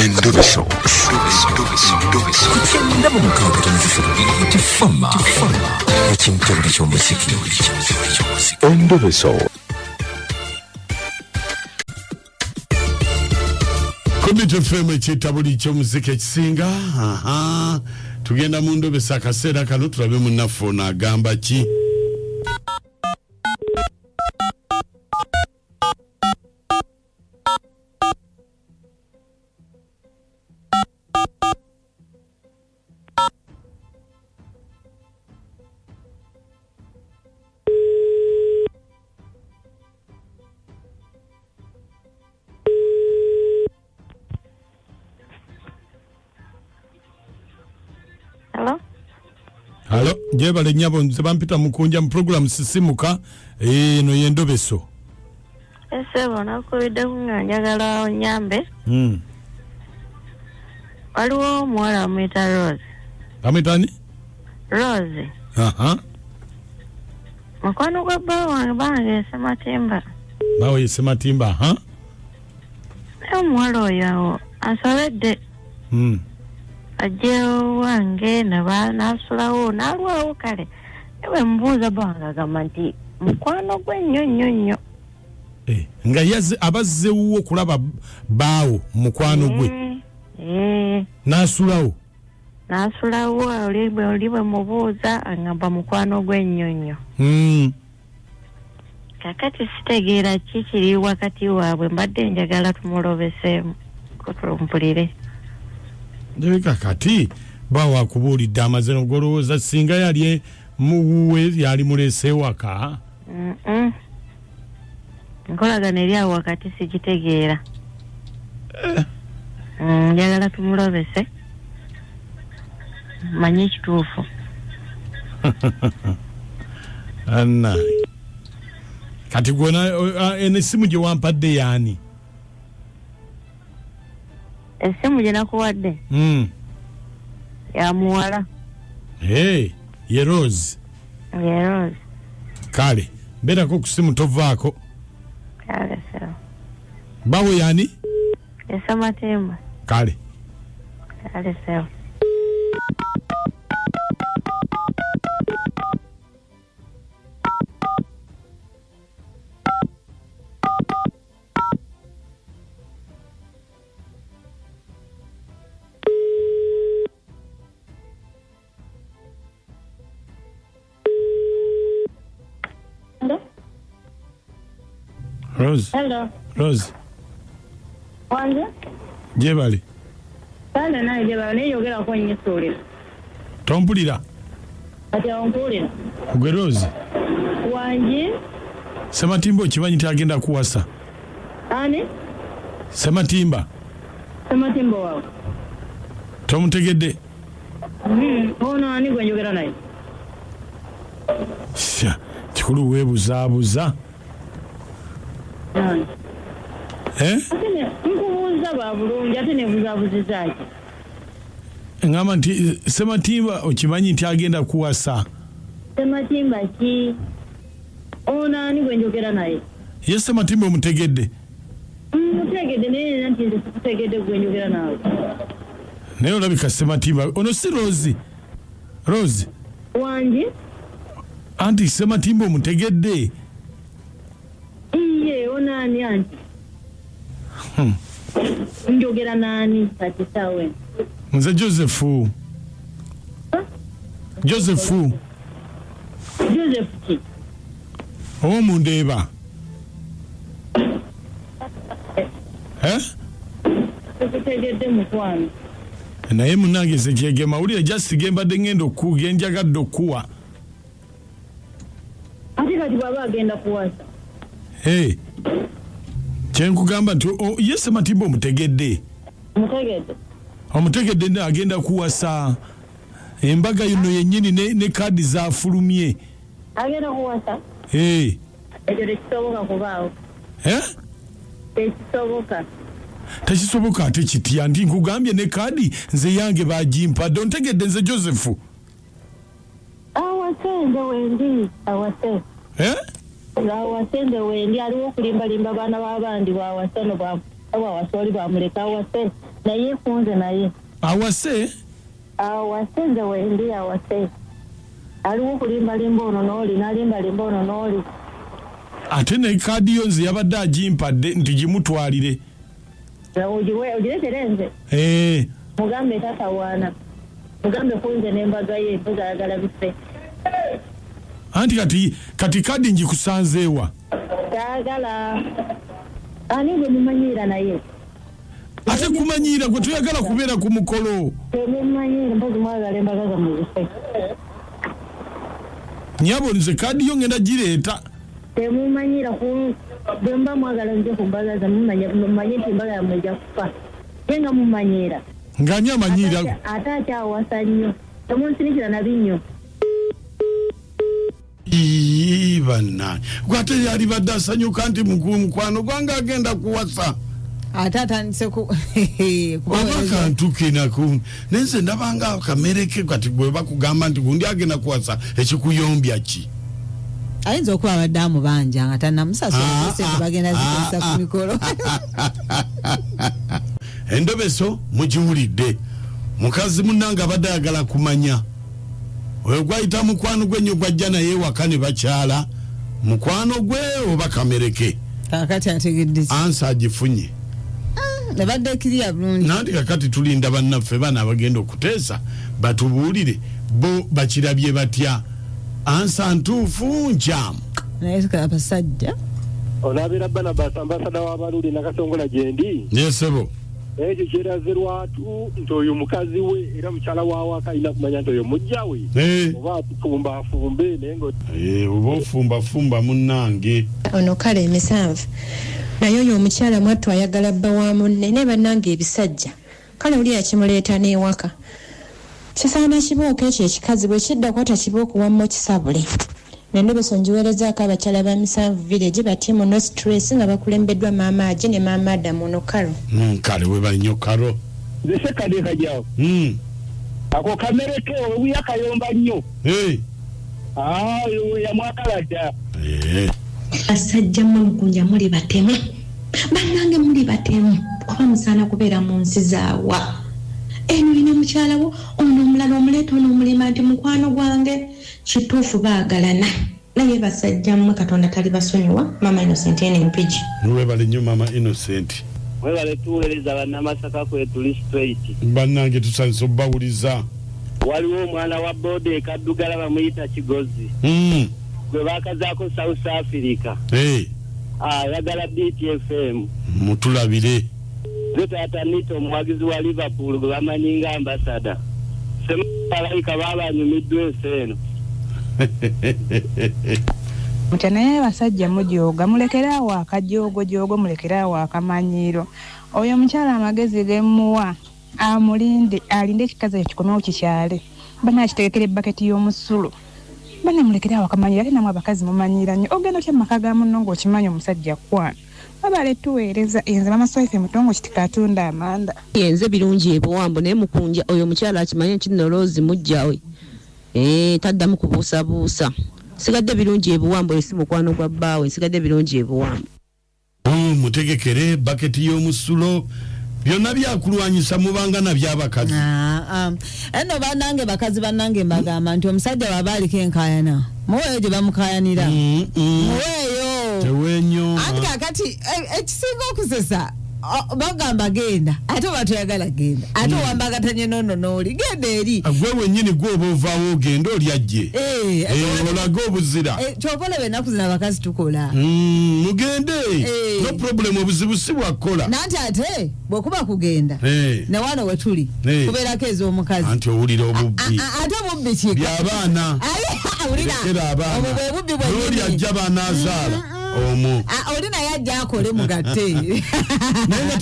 Endobeso. Kugenda mu mukawugeezi tifama ekintu buli ky'omuziki. Endobeso. Komite FM ekiyita buli ky'omuziki ekisinga. Tugenda mu Ndobeso akaseera kano tulabe munnaffe ono agamba ki. Halo, jebale nyabo nze bampita Mukunja mu program sisimuka no Endobeso. Ese bona ko bidde Njagala onyambe. Waliwo omuwala amwita Rose. Amwitani? Rose. Mukwano gwa Ewange bange Sematimba. Bawe Sematimba, Omuwala oyo asobedde. Ewange Nasula nalwawo kale. Ewe mbuuza bange agamba nti mukwano gwe nnyo. Nga abazzewo okulaba baawo mukwano gwe. Nasulawo olibwe mubuuza angamba mukwano gwe nnyo. Kakati sitegeera kiri wakati waabwe mbadde njagala tumulobeseemu ko tumpulire. Ndeka kati bawa kubuulidde amazeno golowooza singa yali muwuwe yali mulese waka. Nkolagana eri awo wakati sikitegeera. Njagala tumulobese manye ekituufu. Anna kati gwona enesimu gye wampadde yaani? Esimu gye nakuwadde ya muwala. Ye Rose. Ye Rose. Kale mbeerako ku simu tovaako. Kale sawa. Bawe yaani? Sematimba. Kale sawa. Rose. Hello. Rose. Wange? Jebali. Kale naye jebali yogera ko nyisuulira. Tompulira. Ati ompulira. Gwe Rose. Wange? Sematimba okimanyi tagenda kuwasa. Ani? Sematimba. Sematimba wawe. Tomutegedde. Ono ani gwe njogera naye? Kikulu weebuzaabuza. Nkubuuza babulungi ate nebuzaabuzizaki. Ngamba nti Sematimba okimanyi nti agenda kuwasa. Sematimba ki? Ono ani gwe njogera naye? Ye Sematimba omutegedde. Mutegedde naye nti nze sikutegedde gwe njogera nawe. Naye olabika Sematimba ono si Rose. Rose. Wange? Anti Sematimba omutegedde. Nani anti? Njogera nani kati sawe? Nze Joseph ki? Omundeeba. Kutegedde mukwano. Naye munange sekiyege mawulire just gembadde ngenda genjagadde okuwa. Ate kati baba agenda kuwasa. Kyenkugamba nti ye Sematimba omutegedde. Omutegedde agenda kuwasa. Embaga yuno yennyini ne kaadi zafulumye. Agenda kuwasa? Ekyo tekisoboka kubaawo. Tekisoboka ate kitya nti nkugambye ne kaadi nze yange bagimpadde. Ontegedde nze Joseph. Awasende wendi. Awasende wendi aliwo okulimbalimba baana b'abandi bwawasano bwawasoli bwamuleka awase naye kunze naye awase awasenze wendi awase aliwo kulimbalimba ono n'oli nalimbalimba ono n'oli ate ne kaadi yo nze yabadde agimpadde nti gimutwalire ogiretere nze mugambe tatawaana mugambe kunze n'embaga ye mbuga ayagala bise anti kati kaadi ngikusanzeewa taagala ani gwe mumanyira naye ate kumanyira gwe tuyagala kubeera ku mukolo temumanyira mpozi mwagala embaga zammwe zise nyabo nze kaadi yo ngenda gireeta temumanyira bwe mba mwagala nze ku mbaga zammwe mumanye nti embaga yammwe ejja kufa ye nga mumanyira ng'ani amanyira ate akyawasa nnyo temunsinikira nabi nnyo bannange gwate yali badde asanyuka nti mukwano gwange agenda kuwasa ate atandise oba kantu kenaku nenze ndabanga akamereke kati gwe bakugamba nti gundi agenda kuwasa ekikuyombya ki ayinza okuba abadde amubanja nga tannamusasula bagenda zikozesa ku mikolo Endobeso mugiwulidde mukazi munnange abadde ayagala kumanya oyo gwayita mukwano gwe nnyo gwajja naye ewaka ne bakyala mukwano gwe oba kamereke kakati ategedde ansa agifunye nebadde kiriya bulungi nanti kakati tulinda bannaffe bana abagenda okuteesa batubuulire bo bakirabye batya ansa ntuufu nkyamu naye abasajja olabira bana basambasada w'abaluli nakasongola gyendi yesebo ekyo kyerazirwatu nti oyo mukazi we era mukyala waawaka alina kumanya nti oyo mujja we oba atufumbafumbe naye oba ofumbafumba munnange ono kale emisanvu naye oyo omukyala mwattu ayagala bba wa munne ne bannange ebisajja kale oli yakimuleeta n'ewaka kisaana kibooko ekyo ekikazi bwe kidda kwata kibooko wammo kisabule Endobeso njiweerezaako abakyala ba Misanvu village bati mu no stress nga bakulembeddwa maama Aje ne maama Adamu ono Karo kale weba nnyo Karo nze kade kajyawo ako kamereke owe yakayomba nnyo yo yamwagala dda asajja Mukunja muli batemu bannange muli batemu oba musaana kubeera mu nsi zaawa eno ina mukyala wo ono omulala omuleeta ono omulima nti mukwano gwange kituufu baagalana naye basajja mmwe Katonda tali basonyiwa mama Innocent ene mpigi webale nnyo mama Innocent webale tuweereza bannamasaka kwe tuli straight bannange tusanise obbawuliza waliwo omwana wa boda ekaddugala bamuyita Kigozi gwe bakazaako South Africa ayagala BTFM mutulabire taata Nito omuwagizi wa Liverpool gwe bamanyi nga ambasada semalayika babanyumiddwa ensi eno naye basajja mujooga mulekerawo akajoogo mulekerawo akamanyiiro oyo omukyala amagezi gemuwa alinde ekikazi ekikomewo kikyale bana akitegekera ebbaketi y'omusulo bana mulekerawo akamanyiiro ate namwe abakazi mumanyiira nnyo ogenda otya mumaka ga munno ng'okimanyi omusajja kwana babale tuweereza enze bamaswaife mutongo kitikatunda amanda yenze birungi ebuwambo naye mukunja oyo omukyala akimanye nkinoloozi mujjawe taddamu kubuusabuusa sigadde birungi ebuwambo esi mukwano gwa bbaawe nsigadde birungi ebuwambo mutegekere baketi y'omusulo byonna byakulwanyisa mubanga nabyabakazi eno bannange bakazi bannange mbagamba nti omusajja baba aliko enkayana muweeyo gye bamukayanira muweeyo tewenyo anti kakati ekisinga okusesa bagamba genda ate batuyagala genda ate wambagatanye nono n'oli genda eri gwe wennyini gwoba ovaawo ogenda oli ajje olaga obuzira kyoba olaba ennaku zino abakazi tukola mugende no problem obuzibu si bwakola nanti ate bwekuba kugenda ne wano wetuli kubeerako ez'omukazi anti owulira obubbi ate obubbi kika byabaana awulira obwo bwe bubbi bwennyini ajja baana azaala omu oli naye ajja akole mugatte naye nga